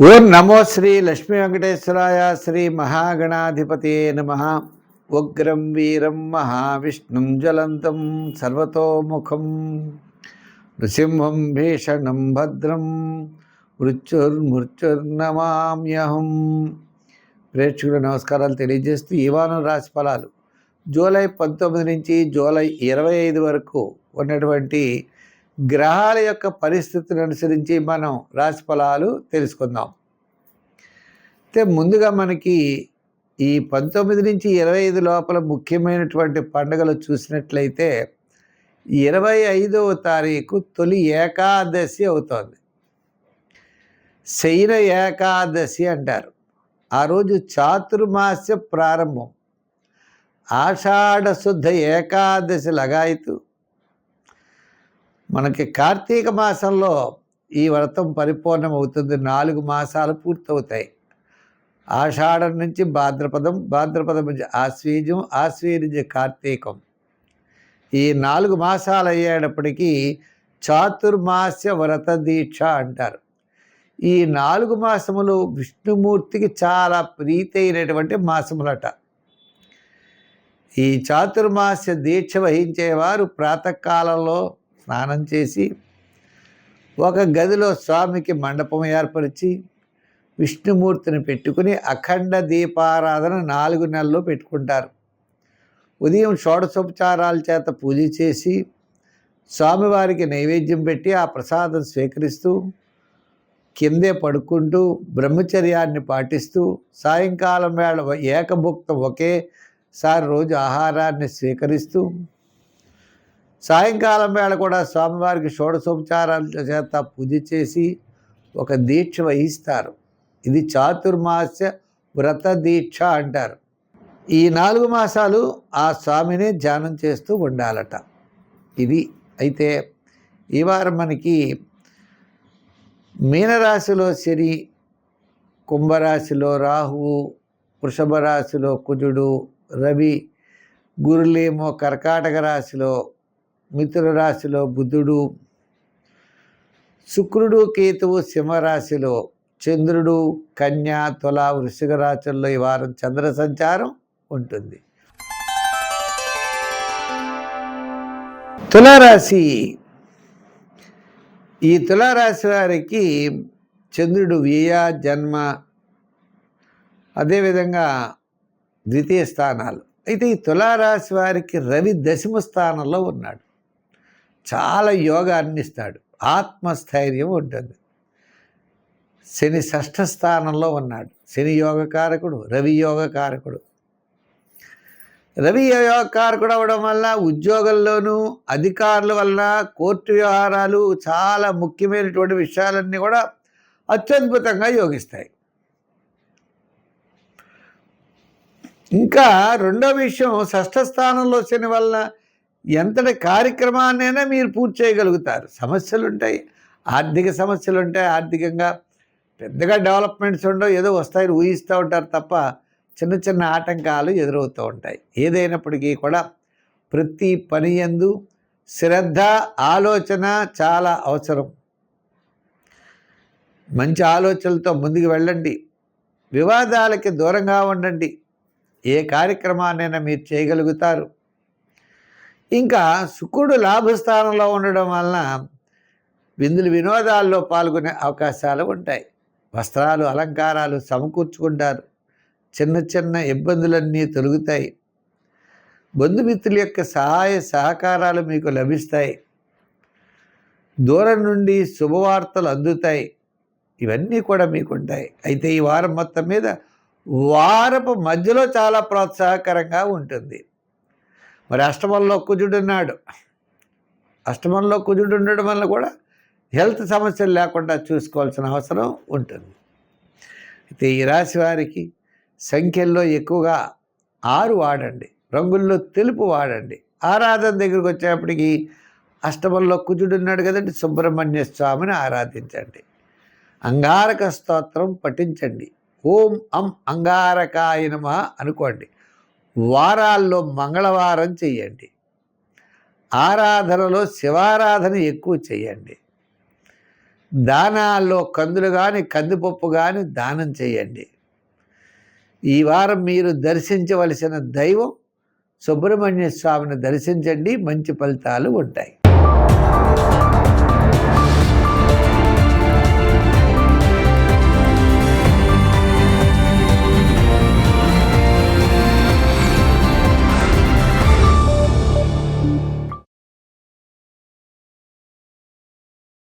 ఓం నమో శ్రీ లక్ష్మీ వెంకటేశ్వరాయ శ్రీ మహాగణాధిపతే నమః. ఉగ్రం వీరం మహావిష్ణుం జ్వలంతం సర్వతోముఖం నృసింహం భీషణం భద్రం మృత్యుర్నమామ్యహం. ప్రేక్షకుల నమస్కారాలు తెలియజేస్తూ ఈ వారం రాశి ఫలాలు జూలై 19 నుంచి జూలై 25 వరకు ఉన్నటువంటి గ్రహాల యొక్క పరిస్థితిని అనుసరించి మనం రాశి ఫలాలు తెలుసుకుందాం. అయితే ముందుగా మనకి ఈ 19 నుంచి 25 లోపల ముఖ్యమైనటువంటి పండుగలు చూసినట్లయితే 25వ తారీఖు తొలి ఏకాదశి అవుతోంది. శయన ఏకాదశి అంటారు. ఆ రోజు చాతుర్మాస్య ప్రారంభం. ఆషాఢ శుద్ధ ఏకాదశి లగాయతు. మనకి కార్తీక మాసంలో ఈ వ్రతం పరిపూర్ణమవుతుంది. 4 మాసాలు పూర్తవుతాయి. ఆషాఢం నుంచి భాద్రపదం, భాద్రపదం నుంచి ఆశ్వీజం, ఆశ్వీజం నుంచి కార్తీకం. ఈ 4 మాసాలు అయ్యేటప్పటికీ చాతుర్మాస్య వ్రత దీక్ష అంటారు. ఈ 4 మాసములు విష్ణుమూర్తికి చాలా ప్రీతి అయినటువంటి మాసములట. ఈ చాతుర్మాస్య దీక్ష వహించేవారు ప్రాతకాలంలో స్నానం చేసి ఒక గదిలో స్వామికి మండపం ఏర్పరిచి విష్ణుమూర్తిని పెట్టుకుని అఖండ దీపారాధన 4 నెలలు పెట్టుకుంటారు. ఉదయం షోడశోపచారాల చేత పూజ చేసి స్వామివారికి నైవేద్యం పెట్టి ఆ ప్రసాదం స్వీకరిస్తూ కిందే పడుకుంటూ బ్రహ్మచర్యాన్ని పాటిస్తూ సాయంకాలం వేళ ఏకభుక్తం ఒకేసారి రోజు ఆహారాన్ని స్వీకరిస్తూ సాయంకాలం వేళ కూడా స్వామివారికి షోడశోపచారాల చేత పూజ చేసి ఒక దీక్ష వహిస్తారు. ఇది చాతుర్మాస్య వ్రత దీక్ష అంటారు. ఈ 4 మాసాలు ఆ స్వామిని ధ్యానం చేస్తూ ఉండాలట. ఇది అయితే ఈ వారం మనకి మీనరాశిలో శని, కుంభరాశిలో రాహువు, వృషభ రాశిలో కుజుడు, రవి, గురులేమో కర్కాటక రాశిలో, మిథున రాశిలో బుధుడు, శుక్రుడు, కేతువు సింహరాశిలో, చంద్రుడు కన్యా, తుల, వృశ్చిక రాశుల్లో ఈ వారం చంద్ర సంచారం ఉంటుంది. తులారాశి. ఈ తులారాశి వారికి చంద్రుడు వ్యయ, జన్మ, అదేవిధంగా ద్వితీయ స్థానాలు. అయితే ఈ తులారాశి వారికి రవి 10వ స్థానంలో ఉన్నాడు. చాలా యోగాన్ని ఇస్తాడు, ఆత్మస్థైర్యం ఉంటుంది. శని 6వ స్థానంలో ఉన్నాడు. శని యోగకారకుడు, రవి యోగకారకుడు. రవి యోగకారకుడు అవడం వల్ల ఉద్యోగంలోనూ అధికారుల వల్ల కోర్టు వ్యవహారాలు చాలా ముఖ్యమైనటువంటి విషయాలన్నీ కూడా అత్యద్భుతంగా యోగిస్తాయి. ఇంకా రెండో విషయం, 6వ స్థానంలో శని వల్ల ఎంతటి కార్యక్రమాన్నైనా మీరు పూర్తి చేయగలుగుతారు. సమస్యలు ఉంటాయి, ఆర్థిక సమస్యలు ఉంటాయి. ఆర్థికంగా పెద్దగా డెవలప్మెంట్స్ ఉండవు, ఏదో వస్తాయని ఊహిస్తూ ఉంటారు తప్ప చిన్న చిన్న ఆటంకాలు ఎదురవుతూ ఉంటాయి. ఏదైనప్పటికీ కూడా ప్రతి పని యందు శ్రద్ధ, ఆలోచన చాలా అవసరం. మంచి ఆలోచనలతో ముందుకు వెళ్ళండి. వివాదాలకి దూరంగా ఉండండి. ఏ కార్యక్రమాన్నైనా మీరు చేయగలుగుతారు. ఇంకా శుక్రుడు లాభస్థానంలో ఉండడం వలన విందులు వినోదాల్లో పాల్గొనే అవకాశాలు ఉంటాయి. వస్త్రాలు, అలంకారాలు సమకూర్చుకుంటారు. చిన్న చిన్న ఇబ్బందులన్నీ తొలగుతాయి. బంధుమిత్రుల యొక్క సహాయ సహకారాలు మీకు లభిస్తాయి. దూరం నుండి శుభవార్తలు అందుతాయి. ఇవన్నీ కూడా మీకు ఉంటాయి. అయితే ఈ వారం మొత్తం మీద వారపు మధ్యలో చాలా ప్రోత్సాహకరంగా ఉంటుంది. మరి అష్టమంలో కుజుడు ఉన్నాడు. అష్టమంలో కుజుడు ఉండడం వల్ల కూడా హెల్త్ సమస్యలు లేకుండా చూసుకోవాల్సిన అవసరం ఉంటుంది. అయితే ఈ రాశి వారికి సంఖ్యల్లో ఎక్కువగా 6 వాడండి, రంగుల్లో తెలుపు వాడండి. ఆరాధన దగ్గరికి వచ్చేప్పటికి అష్టమంలో కుజుడు ఉన్నాడు కదండి, సుబ్రహ్మణ్య స్వామిని ఆరాధించండి. అంగారక స్తోత్రం పఠించండి. ఓం అంగారకాయ నమః అనుకోండి. వారాల్లో మంగళవారం చెయ్యండి. ఆరాధనలో శివారాధన ఎక్కువ చేయండి. దానాల్లో కందులు కానీ కందిపప్పు కానీ దానం చేయండి. ఈ వారం మీరు దర్శించవలసిన దైవం సుబ్రహ్మణ్య స్వామిని దర్శించండి, మంచి ఫలితాలు ఉంటాయి.